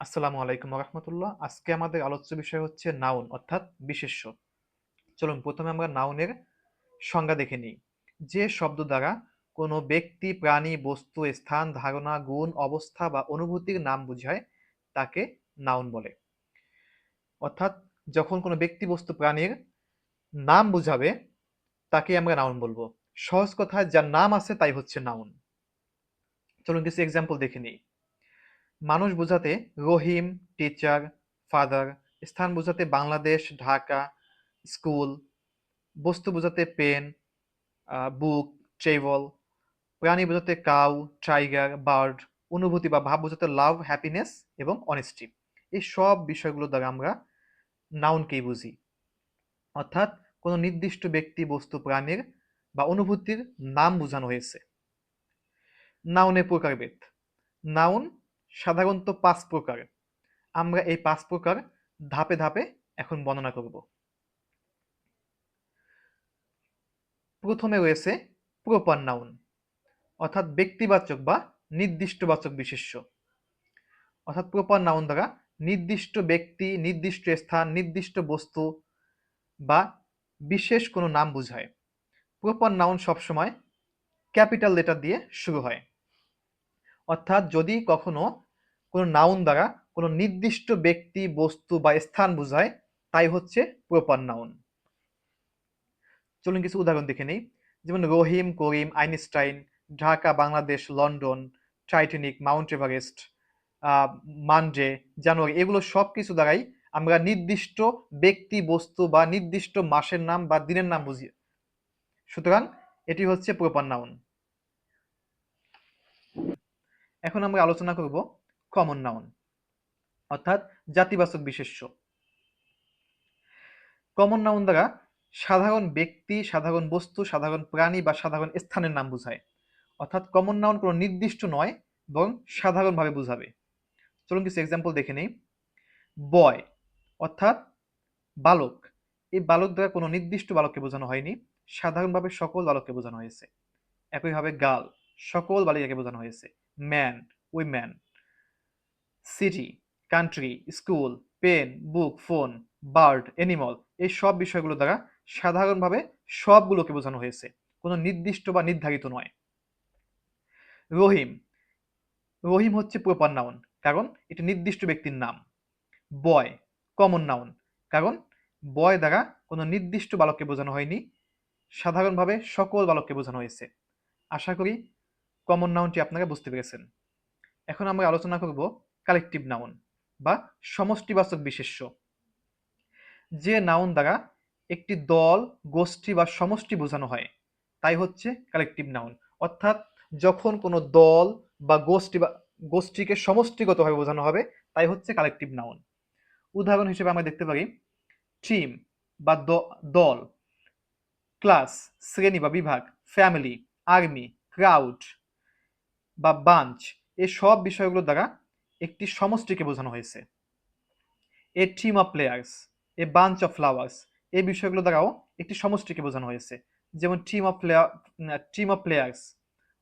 আসসালামু আলাইকুম রহমতুল্লাহ। আজকে আমাদের আলোচ্য বিষয় হচ্ছে নাউন অর্থাৎ বিশেষ্য। চলুন প্রথমে আমরা নাউনের সংজ্ঞা দেখে নিই। যে শব্দ দ্বারা কোনো ব্যক্তি, প্রাণী, বস্তু, স্থান, ধারণা, গুণ, অবস্থা বা অনুভূতির নাম বোঝায় তাকে নাউন বলে। অর্থাৎ যখন কোনো ব্যক্তি, বস্তু, প্রাণীর নাম বোঝাবে তাকে আমরা নাউন বলবো। সহজ কথায় যার নাম আছে তাই হচ্ছে নাউন। চলুন কিছু এক্সাম্পল দেখে নিই। মানুষ বোঝাতে রহিম, টিচার, ফাদার। স্থান বোঝাতে বাংলাদেশ, ঢাকা, স্কুল। বস্তু বোঝাতে পেন, বুক, ট্রেভেল। প্রাণী বোঝাতে কাউ, টাইগার, বার্ড। অনুভূতি বা ভাব বোঝাতে লাভ, হ্যাপিনেস এবং অনেস্টি। এই সব বিষয়গুলো দ্বারা আমরা নাউনকেই বুঝি। অর্থাৎ কোনো নির্দিষ্ট ব্যক্তি, বস্তু, প্রাণীর বা অনুভূতির নাম বোঝানো হয়েছে। নাউনের প্রকারভেদ। নাউন সাধারণত ৫ প্রকার। আমরা এই ৫ প্রকার ধাপে ধাপে এখন বর্ণনা করব। প্রথমে রয়েছে প্রপার নাউন অর্থাৎ ব্যক্তিবাচক বা নির্দিষ্টবাচক বিশেষ্য। অর্থাৎ প্রপার নাউন দ্বারা নির্দিষ্ট ব্যক্তি, নির্দিষ্ট স্থান, নির্দিষ্ট বস্তু বা বিশেষ কোনো নাম বোঝায়। প্রপার নাউন সবসময় ক্যাপিটাল লেটার দিয়ে শুরু হয়। অর্থাৎ যদি কখনো কোনো নাউন দ্বারা কোনো নির্দিষ্ট ব্যক্তি, বস্তু বা স্থান বোঝায় তাই হচ্ছে প্রপার নাউন। চলুন কিছু উদাহরণ দেখে নেই। যেমন Rahim, Karim, Einstein, Dhaka, Bangladesh, London, Titanic, Mount Everest, Monday, January, এগুলো সব কিছু দ্বারাই আমরা নির্দিষ্ট ব্যক্তি, বস্তু বা নির্দিষ্ট মাসের নাম বা দিনের নাম বুঝি। সুতরাং এটি হচ্ছে প্রপার নাউন। এখন আমরা আলোচনা করব কমন নাউন অর্থাৎ জাতিবাচক বিশেষ্য। কমন নাউন দ্বারা সাধারণ ব্যক্তি, সাধারণ বস্তু, সাধারণ প্রাণী বা সাধারণ স্থানের নাম বোঝায়। অর্থাৎ কমন নাউন কোনো নির্দিষ্ট নয় বরং সাধারণভাবে বোঝাবে। চলুন কিছু এক্সাম্পল দেখে নিই। বয় অর্থাৎ বালক। এই বালক দ্বারা কোনো নির্দিষ্ট বালককে বোঝানো হয়নি, সাধারণভাবে সকল বালককে বোঝানো হয়েছে। একইভাবে গার্ল, সকল বালিকাকে বোঝানো হয়েছে। Man, woman. City, country, school, pen, book, phone, bird, animal, এই সব বিষয়গুলো দ্বারা সাধারণভাবে সবগুলোকে বোঝানো হয়েছে, কোনো নির্দিষ্ট বা নির্ধারিত নয়। রহিম, রহিম হচ্ছে প্রপার নাউন কারণ এটি নির্দিষ্ট ব্যক্তির নাম। বয় কমন নাউন কারণ বয় দ্বারা কোনো নির্দিষ্ট বালককে বোঝানো হয়নি, সাধারণভাবে সকল বালককে বোঝানো হয়েছে। আশা করি কমন নাউনটি আপনারা বুঝতে পেরেছেন। এখন আমরা আলোচনা করব কালেকটিভ নাউন বা সমষ্টিবাচক বিশেষ্য। যে নাউন দ্বারা একটি দল, গোষ্ঠী বা সমষ্টি বোঝানো হয় তাই হচ্ছে কালেকটিভ নাউন। অর্থাৎ যখন কোনো দল বা গোষ্ঠীকে সমষ্টিগতভাবে বোঝানো হবে তাই হচ্ছে কালেকটিভ নাউন। উদাহরণ হিসেবে আমরা দেখতে পারি টিম বা দল, ক্লাস শ্রেণী বা বিভাগ, ফ্যামিলি, আর্মি, ক্রাউড বা বাঞ্চ, এই সব বিষয়গুলো দ্বারা একটি সমষ্টিকে বোঝানো হয়েছে। A team of players, a bunch of flowers, এই বিষয়গুলো দ্বারাও একটি সমষ্টিকে বোঝানো হয়েছে। যেমন টিম অফ প্লেয়ার্স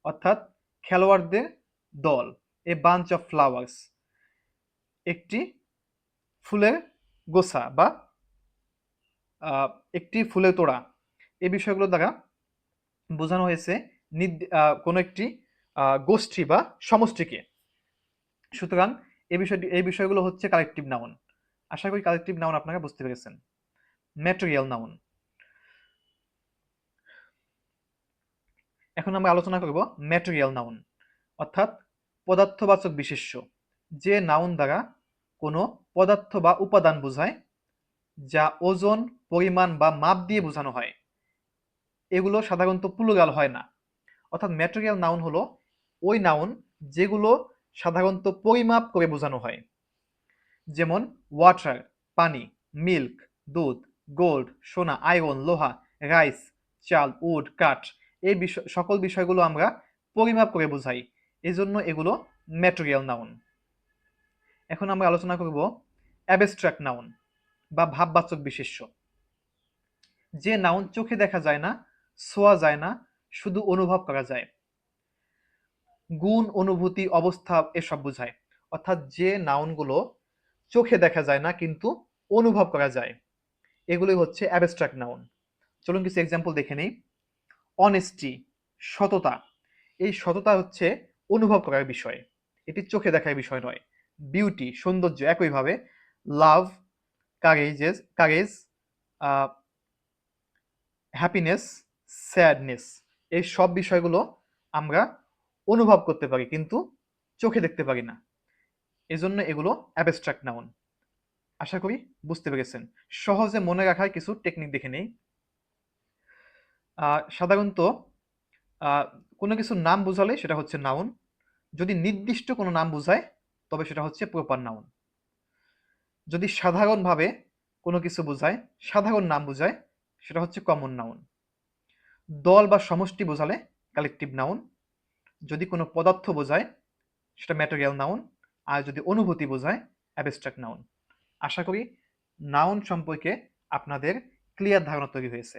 অর্থাৎ খেলোয়াড়দের দল। এ বাঞ্চ অফ ফ্লাওয়ার্স একটি ফুলের গোছা বা একটি ফুলের তোড়া। এই বিষয়গুলো দ্বারা বোঝানো হয়েছে কোনো একটি গোষ্ঠী বা সমষ্টিকে। সুতরাং এই বিষয়গুলো হচ্ছে কালেকটিভ নাউন। আশা করি কালেকটিভ নাউন আপনারা বুঝতে পেরেছেন। Material noun. এখন আমরা আলোচনা করব ম্যাটেরিয়াল নাউন অর্থাৎ পদার্থবাচক বিশেষ্য। যে নাউন দ্বারা কোনো পদার্থ বা উপাদান বোঝায় যা ওজন, পরিমাণ বা মাপ দিয়ে বোঝানো হয়, এগুলো সাধারণত প্লুরাল হয় না। অর্থাৎ ম্যাটেরিয়াল নাউন হলো ওই নাউন যেগুলো সাধারণত পরিমাপ করে বোঝানো হয়। যেমন ওয়াটার পানি, মিল্ক দুধ, গোল্ড সোনা, আয়রন লোহা, রাইস চাল, উড কাঠ, এই সকল বিষয়গুলো আমরা পরিমাপ করে বোঝাই, এজন্য এগুলো ম্যাটেরিয়াল নাউন। এখন আমরা আলোচনা করব অ্যাবস্ট্রাক্ট নাউন বা ভাববাচক বিশেষ্য। যে নাউন চোখে দেখা যায় না, ছোঁয়া যায় না, শুধু অনুভব করা যায়। গুণ, অনুভূতি, অবস্থা এসব বোঝায়। অর্থাৎ যে নাউনগুলো চোখে দেখা যায় না কিন্তু অনুভব করা যায়, এগুলোই হচ্ছে অ্যাবস্ট্রাক্ট নাউন। চলুন কিছু এক্সাম্পল দেখে নেই। অনেস্টি, সততা। এই সততা হচ্ছে অনুভব করার বিষয়, এটি চোখে দেখার বিষয় নয়। বিউটি, সৌন্দর্য একইভাবে। লাভ, কারেজ, হ্যাপিনেস, স্যাডনেস, এই সব বিষয়গুলো আমরা অনুভব করতে পারি কিন্তু চোখে দেখতে পারি না, এজন্য এগুলো অ্যাবস্ট্রাক্ট নাউন। আশা করি বুঝতে পেরেছেন। সহজে মনে রাখার কিছু টেকনিক দেখে নেই। সাধারণত আহ, কোনো কিছুর নাম বোঝালে সেটা হচ্ছে নাউন, যদি নির্দিষ্ট কোনো নাম বোঝায় তবে সেটা হচ্ছে প্রপার নাউন। যদি সাধারণভাবে কোনো কিছু বোঝায়, সাধারণ নাম বোঝায়, সেটা হচ্ছে কমন নাউন। দল বা সমষ্টি বোঝালে কালেকটিভ নাউন। যদি কোনো পদার্থ বোঝায় সেটা ম্যাটেরিয়াল নাউন। আর যদি অনুভূতি বোঝায় অ্যাবস্ট্রাক্ট নাউন। আশা করি নাউন সম্পর্কে আপনাদের ক্লিয়ার ধারণা তৈরি হয়েছে।